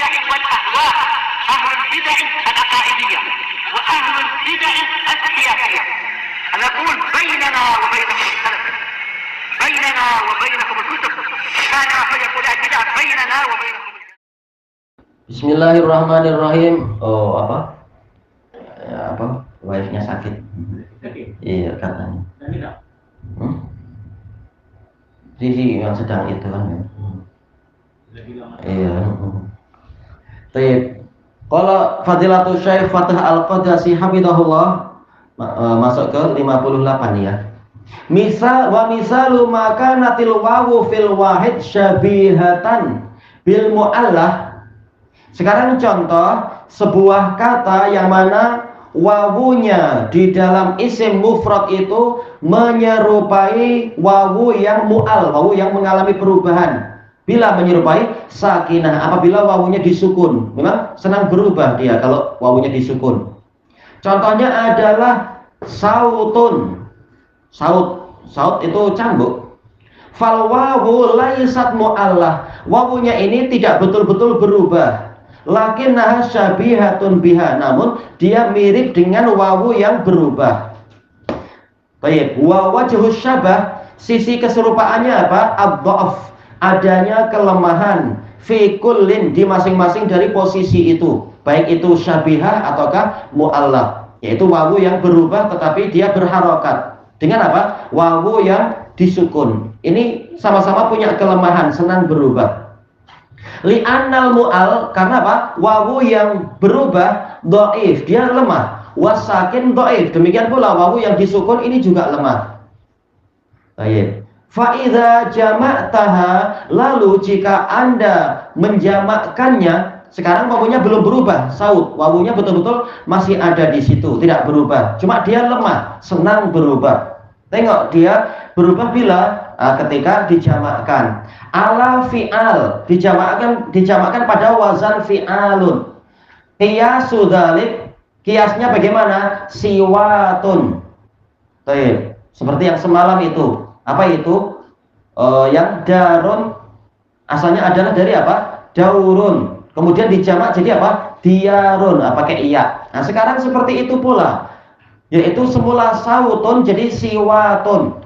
البدع والأهواء، أهل البدع العقائدية وأهل البدع السياسية. نقول بيننا وبينكم السلف، بيننا وبينكم الكتب، كان فيقول البدع بيننا وبينكم. Bismillahirrahmanirrahim. Oh, apa? Ya, apa? Wife-nya sakit. Iya, katanya. Sisi yang sedang itu kan. Iya. Baik. Kalau Fadilatul Syekh Fatah Al-Qadasi hafizahullah masuk ke 58 ya. Misalu maka natil wawu fil wahid syabihatan bil mu'allah. Sekarang contoh sebuah kata yang mana wawunya di dalam isim mufrad itu menyerupai wawu yang mu'al, wawu yang mengalami perubahan. Bila menyerupai sakinah, apabila wawunya disukun, memang senang berubah dia kalau wawunya disukun. Contohnya adalah sautun. Saut itu cambuk. Fal wawu laisat mu'allah. Wawunya ini tidak betul-betul berubah. Lakinnaha syabihatun biha, namun dia mirip dengan wawu yang berubah. Baik, wa wajhus syabah, sisi keserupaannya apa? Ad-dha'af, adanya kelemahan fi kullin, di masing-masing dari posisi itu, baik itu syabihah ataukah mu'allah, yaitu wawu yang berubah tetapi dia berharokat dengan apa? Wawu yang disukun. Ini sama-sama punya kelemahan, senang berubah. Li'annal mu'al, karena apa? Wawu yang berubah dhaif, dia lemah. Wasakin dhaif, demikian pula wawu yang disukun ini juga lemah. Baik. Fa idza jama'taha, lalu jika Anda menjamakkannya, sekarang wawunya belum berubah, saut, wawunya betul-betul masih ada di situ, tidak berubah. Cuma dia lemah, senang berubah. Tengok dia berubah bila ketika dijamakkan. Ala fi'al, dijamakkan pada wazan fi'alun. Qiyasu dzalik, kiasnya bagaimana? Siwatun. Baik, seperti yang semalam itu. Apa itu? Yang darun asalnya adalah dari apa? Daurun. Kemudian dijamak jadi apa? Diarun, pakai iya. Nah, sekarang seperti itu pula. Yaitu semula sautun jadi siwatun.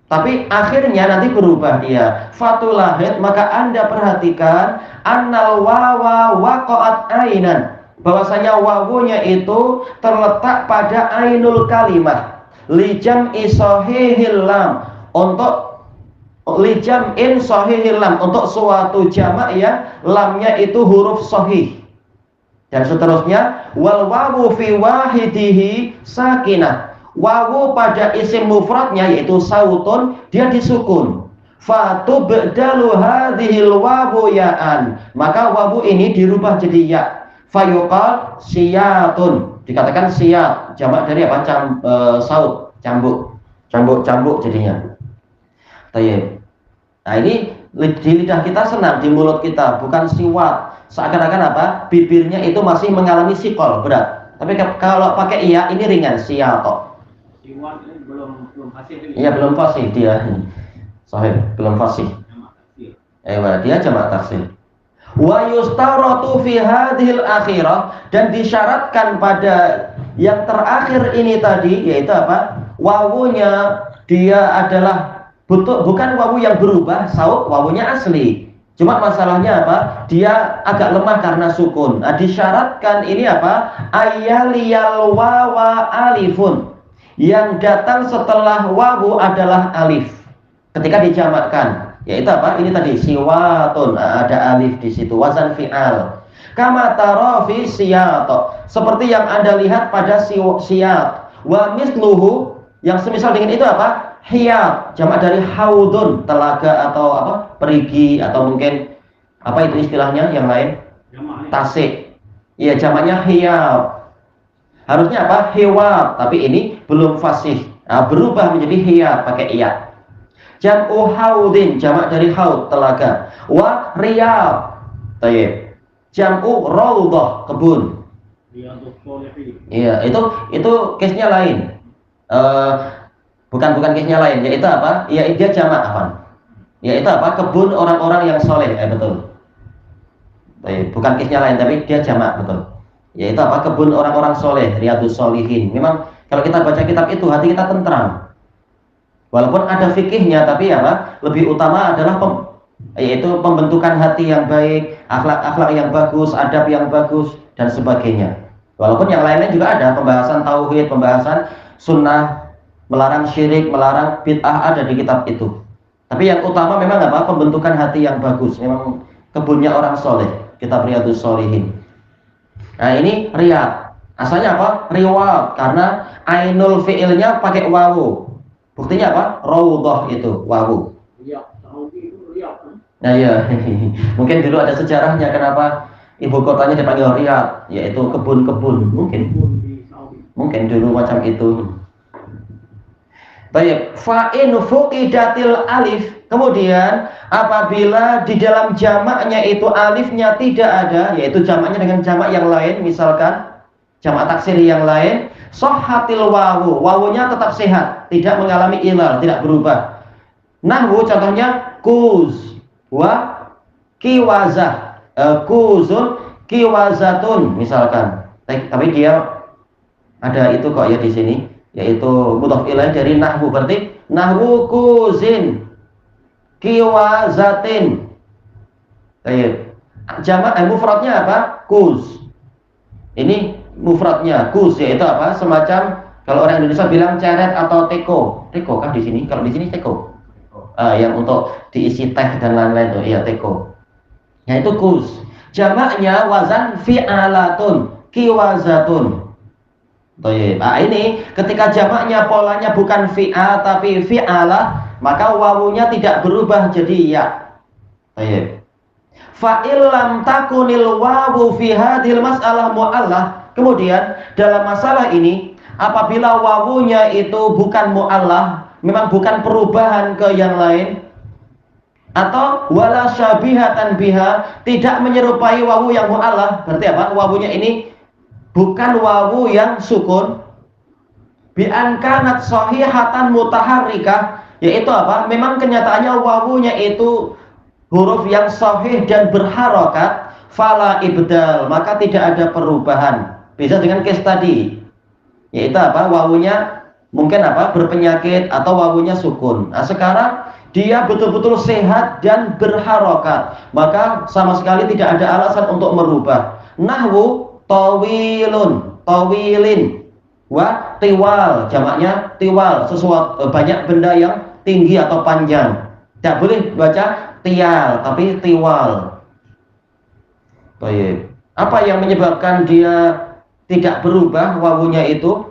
Tapi akhirnya nanti berubah dia. Fatulahid, maka Anda perhatikan annal wawa waqa'at ainan, bahwasanya wawunya itu terletak pada ainul kalimah. Lijam isahihil lam, untuk lijam in sahihil lam, untuk suatu jamak yang lamnya itu huruf sahih. Dan seterusnya wal wawu fi wahidihi sakinah. Wawu pada isim mufradnya yaitu sautun, dia disukun. Fatubdalu hadhil wawu ya'an, maka wawu ini dirubah jadi ya. Fayuqal siyatun, dikatakan siyat, jamak dari apa? Saut, cambuk jadinya. Tayyib. Nah, ini di lidah kita senang, di mulut kita, bukan siwat. Seakan-akan apa? Bibirnya itu masih mengalami sikol, berat. Tapi kalau pakai iya ini ringan, siyato. Belum fasih. Iya, belum fasih dia. Sahih, belum fasih. Dia jamak taksir. Wa yustaratu fi hadhil akhirah, dan disyaratkan pada yang terakhir ini tadi, yaitu apa? Wawunya dia adalah bukan wawu yang berubah, saut, wawunya asli. Cuma masalahnya apa? Dia agak lemah karena sukun. Nah, disyaratkan ini apa? Ayyaliyal wawa alifun, yang datang setelah wawu adalah alif ketika dijamakkan, yaitu apa? Ini tadi siwatun, ada alif di situ, wazan fi'al. Kama tara fi siyato, seperti yang Anda lihat pada siyat. Wa misluhu, yang semisal dengan itu apa? Hiyat, jamak dari haudun, telaga atau apa? Perigi, atau mungkin apa itu istilahnya yang lain? Tasik. Iya, jamaknya hiyat. Harusnya apa? Hiwat, tapi ini belum fasih. Nah, berubah menjadi hiyat pakai iya. Jam'u haudin, jamak dari haud, telaga. Wa riyad, tayyib. Jam'u raudhah, kebun. Iya, itu case-nya lain. Bukan case-nya lain, yaitu apa? Ya, dia jamak apa? Yaitu apa? Kebun orang-orang yang soleh, betul. Bukan kisnya lain, tapi dia jamak, betul. Yaitu apa? Kebun orang-orang soleh, Riyadhus Shalihin. Memang kalau kita baca kitab itu hati kita tentram. Walaupun ada fikihnya, tapi apa? Lebih utama adalah yaitu pembentukan hati yang baik, akhlak-akhlak yang bagus, adab yang bagus, dan sebagainya. Walaupun yang lainnya juga ada, pembahasan tauhid, pembahasan sunnah, melarang syirik, melarang bid'ah, ada di kitab itu. Tapi yang utama memang apa? Pembentukan hati yang bagus. Memang kebunnya orang soleh, kitab Riyadhus Shalihin. Nah ini riyad, asalnya apa? Riwad, karena ainul fi'ilnya pakai wawu. Buktinya apa? Raudhah itu wawu. Nah iya, mungkin dulu ada sejarahnya kenapa ibu kotanya dipanggil Riyadh, yaitu kebun-kebun, mungkin dulu macam itu. Baik, fa'in fuqidatil alif. Kemudian apabila di dalam jamaknya itu alifnya tidak ada, yaitu jamaknya dengan jamak yang lain, misalkan jamak taksir yang lain, sahhatil wawu, wawunya tetap sehat, tidak mengalami ilal, tidak berubah. Nahwu contohnya kuz wa kiwazah, kuzun kiwazatun misalkan. Tapi dia ada itu kok ya di sini, yaitu mudhaf ilaih dari nahwu, berarti nahwu kuzin kiwazatin. Jamak mufradnya apa? Kuz. Ini mufradnya kuz, yaitu apa? Semacam kalau orang Indonesia bilang ceret atau teko. Teko kah di sini? Kalau di sini teko. Yang untuk diisi teh dan lain-lain itu, iya teko. Nah itu kuz. Jamaknya wazan fi'alatun, kiwazatun. Nah ini ketika jamaknya polanya bukan fi'al tapi fi'alah, maka wawunya tidak berubah jadi ya. Fa'il lam takunil wawu fi hadhil mas'alah mu'allah. Kemudian dalam masalah ini apabila wawunya itu bukan mu'allah, memang bukan perubahan ke yang lain, atau wala syabihatan biha, tidak menyerupai wawu yang mu'allah, berarti apa? Wawunya ini bukan wawu yang sukun, bi an kanat sahihatan mutaharrikah, yaitu apa? Memang kenyataannya wawunya itu huruf yang sahih dan berharokat, fala ibdal, maka tidak ada perubahan. Bisa dengan case tadi, yaitu apa? Wawunya mungkin apa? Berpenyakit atau wawunya sukun. Nah sekarang dia betul-betul sehat dan berharokat, maka sama sekali tidak ada alasan untuk merubah. Nahwu tawilun, tawilin, wa tiwal, jamaknya tiwal, sesuatu banyak benda yang tinggi atau panjang. Tidak boleh baca tial, tapi tiwal. Baik. Apa yang menyebabkan dia tidak berubah wawunya itu?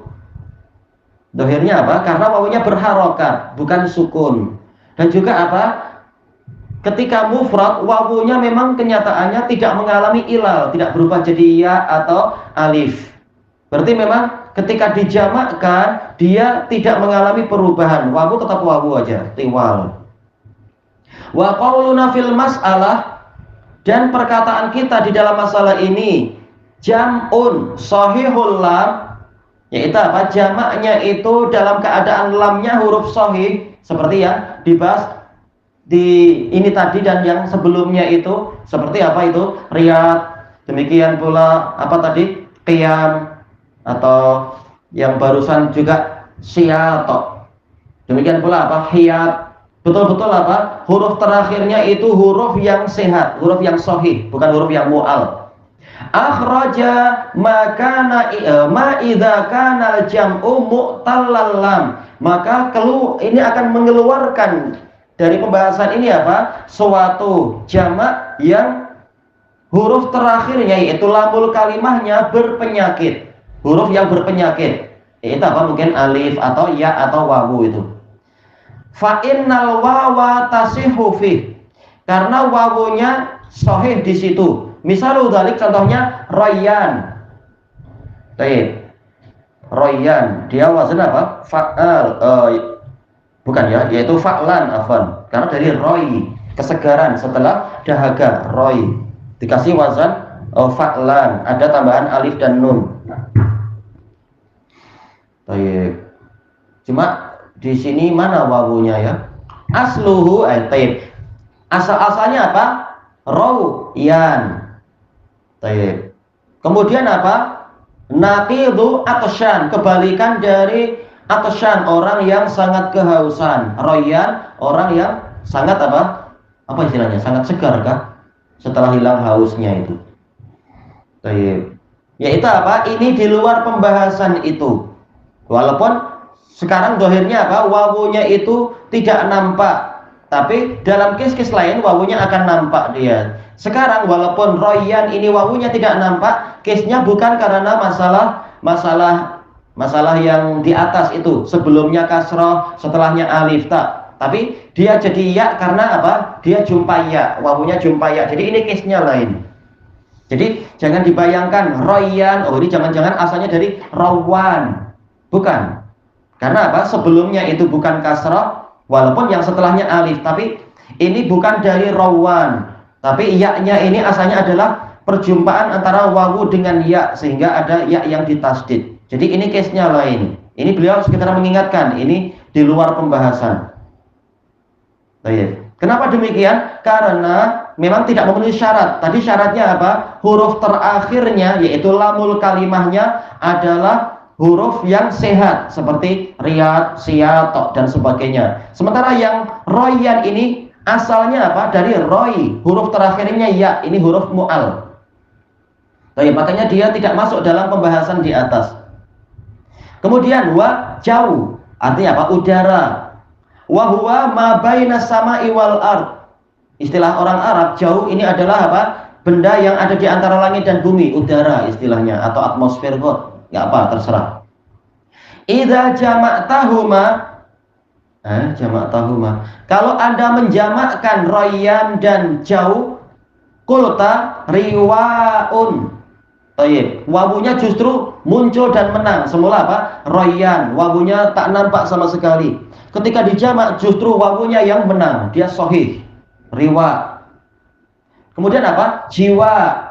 Dohirnya apa? Karena wawunya berharokat, bukan sukun. Dan juga apa? Ketika mufrad, wawunya memang kenyataannya tidak mengalami ilal, tidak berubah jadi ya atau alif. Berarti memang ketika dijamakkan, dia tidak mengalami perubahan. Wawu tetap wawu aja, tiwal. Wa qauluna fil mas'alah, dan perkataan kita di dalam masalah ini jam'un sahihul lam, yaitu apa? Jamaknya itu dalam keadaan lamnya huruf sahih, seperti yang dibahas di ini tadi dan yang sebelumnya itu, seperti apa itu? Riyad. Demikian pula apa tadi? Qiyam, atau yang barusan juga syato. Demikian pula apa? Hiyat. Betul-betul apa? Huruf terakhirnya itu huruf yang sehat, huruf yang sahih, bukan huruf yang mu'al. Akhraja makana ma idza kana al-jam'u mu'tallal lam, maka ini akan mengeluarkan dari pembahasan ini apa? Suatu jamak yang huruf terakhirnya yaitu lamul kalimahnya berpenyakit, huruf yang berpenyakit. Itu apa? Mungkin alif atau ya atau wawu itu. Fa innal wawa tasihhu fi, karena wawunya sahih di situ. Misalnya dzalik, contohnya Rayyan. Baik. Rayyan, dia wazan apa? Fa'al. Bukan ya, yaitu fa'lan afan. Karena dari roy, kesegaran setelah dahaga, roy. Dikasih wazan fa'lan, ada tambahan alif dan nun. Baik. Cuma di sini mana wawunya ya? Asluhu taib. Asal-asalnya apa? Rawyan. Baik. Kemudian apa? Naqidu atsyan, kebalikan dari atsyan, orang yang sangat kehausan. Royan, orang yang sangat apa? Apa istilahnya? Sangat segar kah? Setelah hilang hausnya itu. Baik. Yaitu apa? Ini di luar pembahasan itu. Walaupun sekarang dohirnya apa? Wawunya itu tidak nampak. Tapi dalam kes-kes lain wawunya akan nampak dia. Sekarang walaupun royan ini wawunya tidak nampak, case-nya bukan karena masalah yang di atas itu, sebelumnya kasroh, setelahnya alif, tak. Tapi dia jadi ya karena apa? Dia jumpa ya, wawunya jumpa ya. Jadi ini case-nya lain. Jadi jangan dibayangkan royan, oh ini jangan-jangan asalnya dari rawan. Bukan. Karena apa? Sebelumnya itu bukan kasroh, walaupun yang setelahnya alif, tapi ini bukan dari rawan. Tapi ya-nya ini asalnya adalah perjumpaan antara wawu dengan ya, sehingga ada ya yang ditasdid. Jadi ini case-nya lain. Ini beliau sekitar mengingatkan, ini di luar pembahasan. Baik. Kenapa demikian? Karena memang tidak memenuhi syarat. Tadi syaratnya apa? Huruf terakhirnya, yaitu lamul kalimahnya adalah huruf yang sehat, seperti riyad, siyatok, dan sebagainya. Sementara yang royan ini asalnya apa? Dari roy, huruf terakhirnya ya, ini huruf mu'al. Baik, makanya dia tidak masuk dalam pembahasan di atas. Kemudian wa jauh, artinya apa? Udara. Wa huwa ma baina sama'i wal ard. Istilah orang Arab, jauh ini adalah apa? Benda yang ada di antara langit dan bumi, udara istilahnya, atau atmosfer kok. Ya apa, terserah. Idza jama'tahuma, jama'tahuma. Kalau Anda menjamakkan royan dan jauh, kulta riwaun. Baik, wawunya justru muncul dan menang. Semula apa? Royan, wawunya tak nampak sama sekali. Ketika dijamak justru wawunya yang menang, dia sahih. Riwa. Kemudian apa? Jiwa.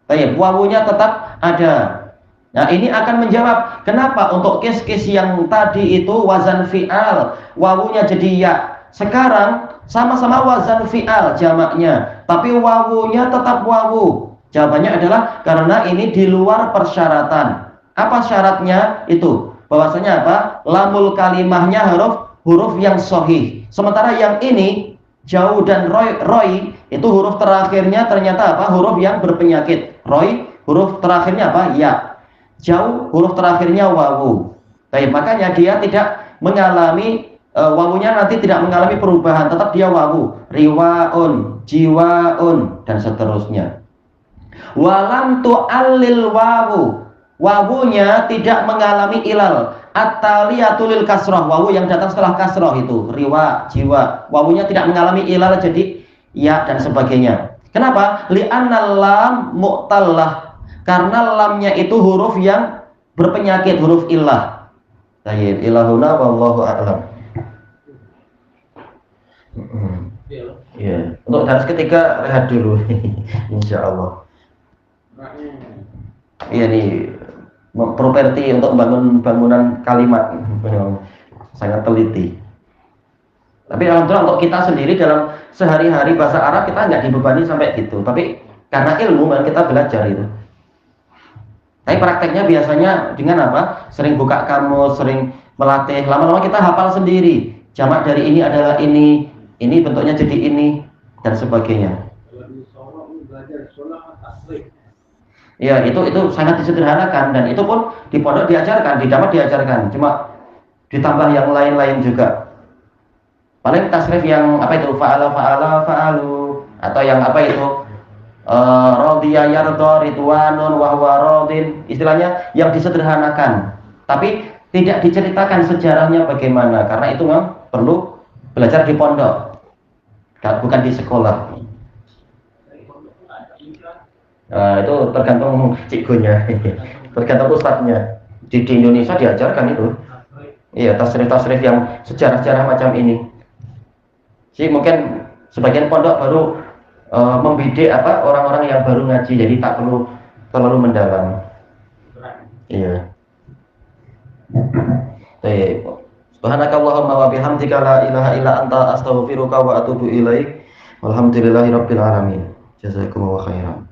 Baik, wawunya tetap ada. Nah, ini akan menjawab kenapa untuk case-case yang tadi itu wazan fi'al, wawunya jadi ya. Sekarang sama-sama wazan fi'al jamaknya, tapi wawunya tetap wawu. Jawabannya adalah karena ini di luar persyaratan. Apa syaratnya? Itu bahwasanya apa? Lamul kalimahnya huruf yang sahih. Sementara yang ini jauh dan roy itu huruf terakhirnya ternyata apa? Huruf yang berpenyakit. Roy huruf terakhirnya apa? Ya. Jauh huruf terakhirnya wawu. Baik, makanya dia tidak mengalami wawunya nanti tidak mengalami perubahan, tetap dia wawu. Riwaun, jiwaun, dan seterusnya. Walam tu'allil wawu, wawunya tidak mengalami ilal. At-taliyatul kasroh, wawu yang datang setelah kasroh itu riwa, jiwa, wawunya tidak mengalami ilal jadi ya dan sebagainya. Kenapa? Li'anna lam mu'tallah, karena lamnya itu huruf yang berpenyakit, huruf illah. Baik, ilahuna wallahu a'lam. Ya, untuk dars ketiga rehat dulu. Insyaallah. Iya nih, properti untuk membangun bangunan kalimat sangat teliti. Tapi alhamdulillah untuk kita sendiri dalam sehari-hari bahasa Arab kita nggak dibebani sampai gitu. Tapi karena ilmu kan kita belajar itu. Tapi prakteknya biasanya dengan apa? Sering buka kamus, sering melatih. Lama-lama kita hafal sendiri. Jamak dari ini adalah ini bentuknya jadi ini dan sebagainya. Ya itu sangat disederhanakan dan itu pun di pondok diajarkan, di damat diajarkan, cuma ditambah yang lain-lain juga. Paling tasrif yang apa itu fa'ala fa'alu atau yang apa itu radiya yarda ridwanun wa huwa radin, istilahnya yang disederhanakan. Tapi tidak diceritakan sejarahnya bagaimana karena itu memang perlu belajar di pondok, bukan di sekolah. Itu tergantung cikgunya, tergantung ustadznya. Di Indonesia diajarkan itu. Iya, tasrif-tasrif yang sejarah-sejarah macam ini. Sih mungkin sebagian pondok baru membidik apa orang-orang yang baru ngaji, jadi tak perlu terlalu mendalam. Iya. Baik. Subhanakallahumma wa bihamdika la ilaha illa anta astaghfiruka wa atubu ilaik. Walhamdulillahirabbil alamin. Jazakumullahu khairan.